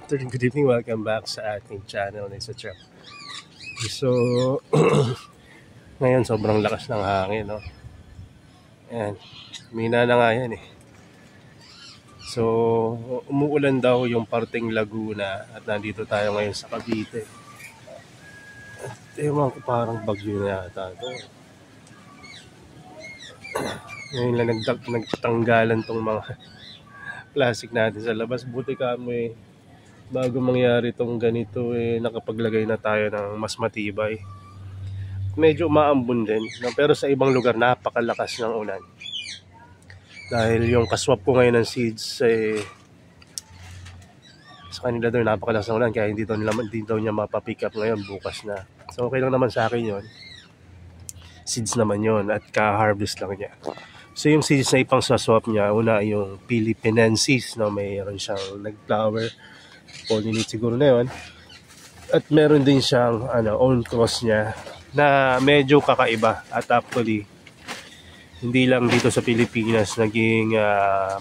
afternoon, good evening, welcome back sa ating channel na sa Truck. So, ngayon sobrang lakas ng hangin, no? Ayan, mina na nga yan eh. So, umuulan daw yung parteng Laguna at nandito tayo ngayon sa Cavite. At ewan ko, parang bagyo na yata ito. Ngayon lang nagtanggalan tong mga plastic natin sa labas. Buti ka mo eh, bago mangyari tong ganito eh, nakapaglagay na tayo ng mas matibay. Medyo umaambon din, no? Pero sa ibang lugar napakalakas ng ulan. Dahil yung kaswap ko ngayon ng seeds eh, sa kanila daw napakalakas ng ulan, kaya hindi daw niya mapapick up ngayon, bukas na. So okay lang naman sa akin yon. Seeds naman yon at ka-harvest lang niya. So yung seeds na ipang swap niya, una yung Philippinensis, no? Mayroon siyang nag-flower, pollinate siguro na yun. At meron din siyang own cross niya na medyo kakaiba. At actually, hindi lang dito sa Pilipinas naging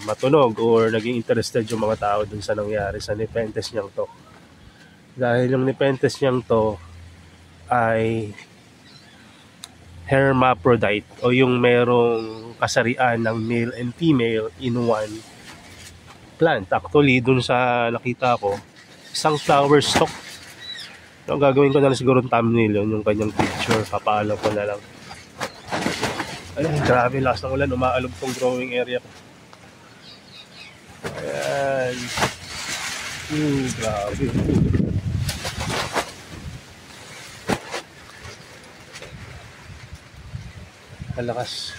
matunog or naging interested yung mga tao dun sa nangyari sa Nepenthes niyang to. Dahil yung Nepenthes niyang to ay hermaphrodite o yung merong kasarian ng male and female in one plant. Actually, dun sa nakita ko, isang flower stalk. So, gagawin ko na lang siguro thumbnail yun, yung kanyang picture. Papaalam ko na lang. Ay, grabe, lakas ng ulan. Umaalog tong growing area ko. Ayan. Grabe. Malakas.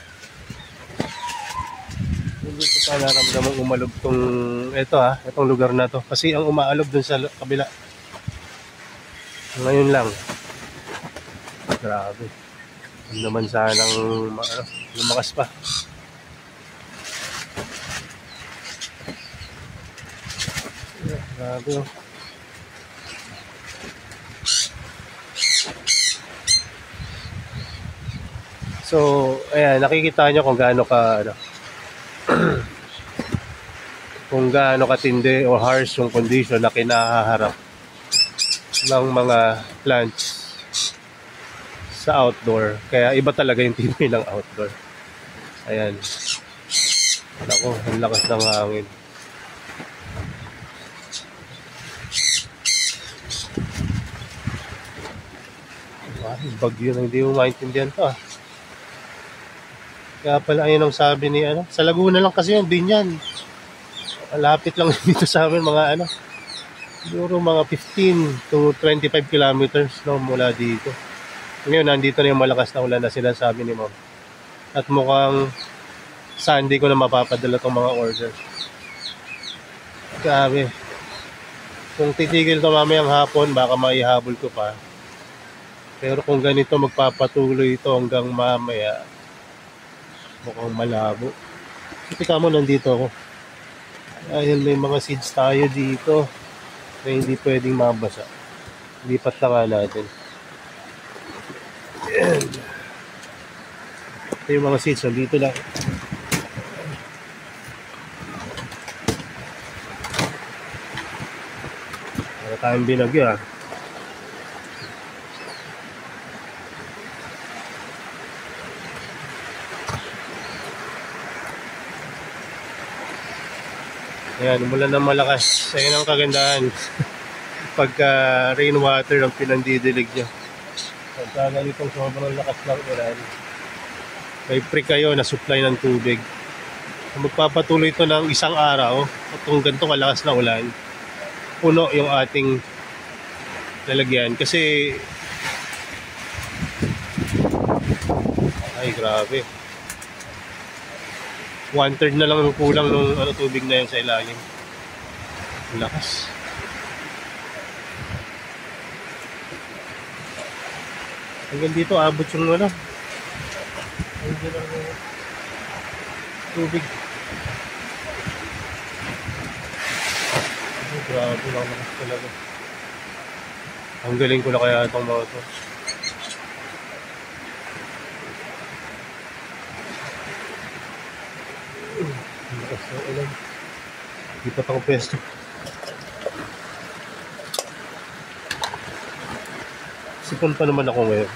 Hindi ko pa naramdaman umalog tong itong lugar na to. Kasi ang umaalog dun sa kabila. Ngayon lang. Grabe. Hindi naman sanang lumakas pa. Grabe. So, ayan, nakikita nyo kung gaano ka kung gaano katindi o harsh yung condition na kinahaharap ng mga plants sa outdoor. Kaya iba talaga yung tibay ng outdoor. Ayan. Ako, ang lakas ng hangin. Bagyo na hindi mo maintindihan to . Kaya pala ayun ang sabi ni sa Laguna lang kasi yun, Binyan. Malapit lang dito sa amin, mga siguro mga 15 to 25 kilometers mula dito. Ngayon, nandito na yung malakas na ulan na sinasabi ni Ma'am. At mukhang Sunday ko na mapapadala tong mga order. Grabe. Kung titigil to mamayang hapon, baka maihabol ko pa. Pero kung ganito magpapatuloy ito hanggang mamaya, mukhang malabo. Tika mo, nandito ako. Dahil may mga seeds tayo dito na hindi pwedeng mabasa. Lipat na nga natin. Ayan. Ito yung mga seeds, nandito lang. Para tayong binagyo . Ayan, umulan ng malakas. Ayan ang kagandahan. Pagka rainwater ang pinandidilig nyo. Pagka ganitong sobrang lakas ng ulan, may pre kayo na supply ng tubig. Magpapatuloy ito ng isang araw. At kung ganito kalakas na ulan, puno yung ating lalagyan. Kasi ay grabe, 1/3 na lang yung kulang ng tubig na yun sa ilalim. Lakas. Hanggang dito abot yung tubig. Grabe, lakas talaga. Ang galing ko na kaya itong mga ito. Lakas na ulan. Lipat ako pwesto. Sipon pa naman ako ngayon.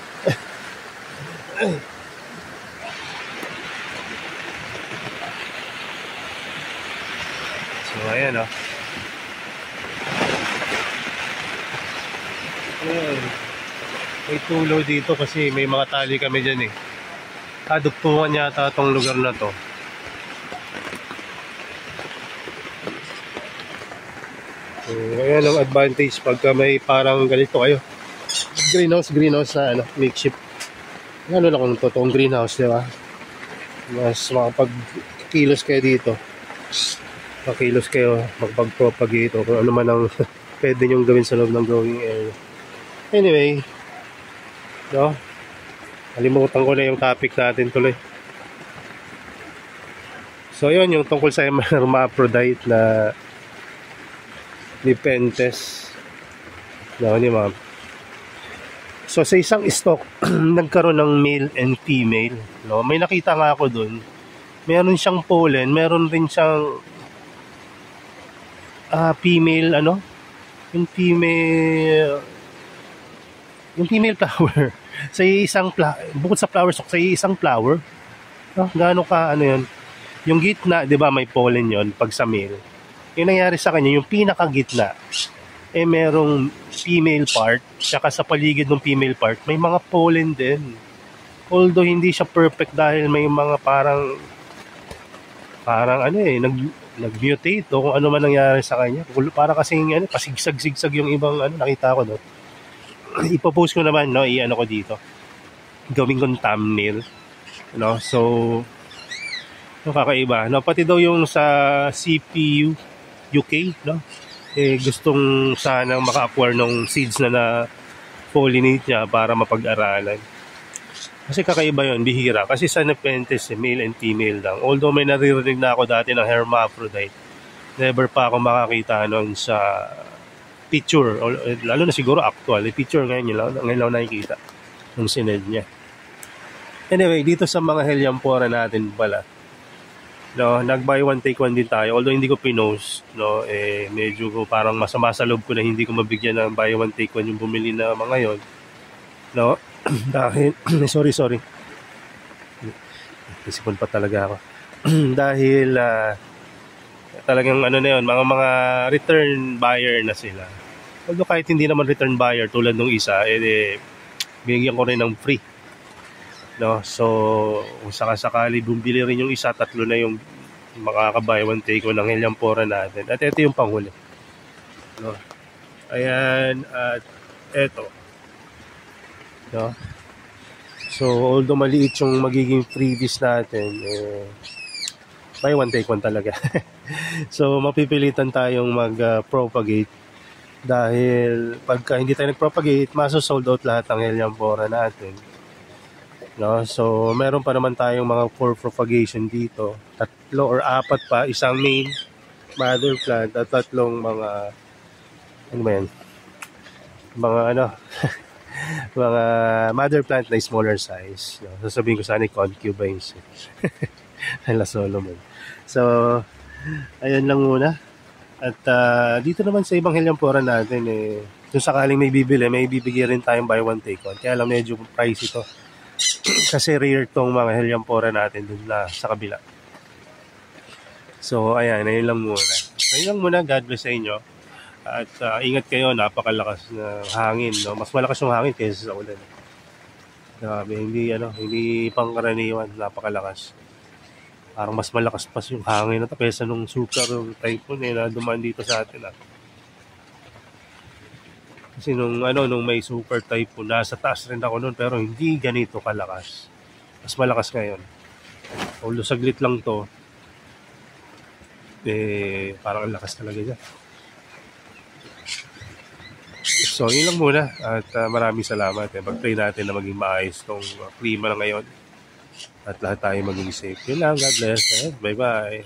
So, ayan o. Ayan. May tulo dito kasi may mga tali kami dyan eh. Dugtungan yata itong lugar na to. Ayan ang advantage pagka may parang ganito kayo. Greenhouse na makeshift. Ano lang kung totoong greenhouse, di ba? Mas makapag-kilos kayo dito. Makilos kayo, magpag-propagate o kung ano man ang pwede nyong gawin sa loob ng growing area. Anyway, no? Kalimutan ko na yung topic natin tuloy. So yun, yung tungkol sa hermaphrodite na Nepenthes. No, ni ma'am. So sa isang stock, nagkaroon ng male and female. No? May nakita nga ako dun. Meron siyang pollen, meron rin siyang female, yung female flower. Sa isang bukod sa flower stalk, sa isang flower, no? Gaano ka, yun? Yung gitna, di ba, may pollen yon pag sa male. Yung nangyari sa kanya, yung pinakagitna, merong female part, saka sa paligid ng female part, may mga pollen din. Although, hindi siya perfect dahil may mga parang nag-mutate o kung ano man nangyari sa kanya. Para kasing pasigsag-sigsag yung ibang nakita ko doon. Ipopost ko naman, i-ano ko dito. Gawin kong thumbnail. So, kakaiba. Pati daw yung sa CPU UK, gustong sanang maka-acquire ng seeds na pollinate niya para mapag-aralan. Kasi kakaiba yun, bihira. Kasi sa Nepenthes, male and female lang. Although may naririnig na ako dati ng hermaphrodite, never pa ako makakita nun sa picture. Lalo na siguro actual. Picture ngayon lang nakikita nung sined niya. Anyway, dito sa mga helianthera natin pala, nag-buy one take one din tayo. Although hindi ko pinost, medyo parang masama sa loob ko na hindi ko mabigyan ng buy one take one yung bumili na mga yon. Dahil sorry. Isipon pa talaga ako. Dahil talagang mga return buyer na sila. Although kahit hindi naman return buyer tulad nung isa, binigyan ko rin ng free. So, kung sakasakali bumili rin yung isa, 3 na yung makaka-buy one take one ng helianthera natin. At ito yung panghuli. Ayan, at ito. So, although maliit yung magiging freebies natin, buy one take one talaga. So, mapipilitan tayong mag-propagate dahil pagka hindi tayo nag-propagate, maso-sold out lahat ng helianthera natin. So, meron pa naman tayong mga 4 propagation dito. 3 or 4 pa, isang main mother plant at 3 mga mga mother plant na smaller size. Sasabihin ko sana concubines. Hala Solomon. So, ayun lang muna. At dito naman sa ibang helianthera natin, kung sakaling may bibili, may bibigyan rin tayong buy one take one. Kaya lang medyo pricey ito. Kasi rare tong mga helianthera natin dun na sa kabila. So, ayun lang muna. Ayun lang muna. God bless sa inyo. At ingat kayo, napakalakas na hangin, Mas malakas yung hangin kaysa sa ulan. Grabe, hindi pangkaraniwan, napakalakas. Parang mas malakas pa yung hangin na to kaysa nung super typhoon na dumaan dito sa atin. Kasi nung may super typhoon, nasa taas rin ako noon pero hindi ganito kalakas. Mas malakas ngayon. Although saglit lang to, parang ang lakas talaga dyan. So, yun lang muna. At maraming salamat. Pag-pray natin na maging maayos itong klima na ngayon. At lahat tayo maging safe. Yun lang. God bless. Bye-bye.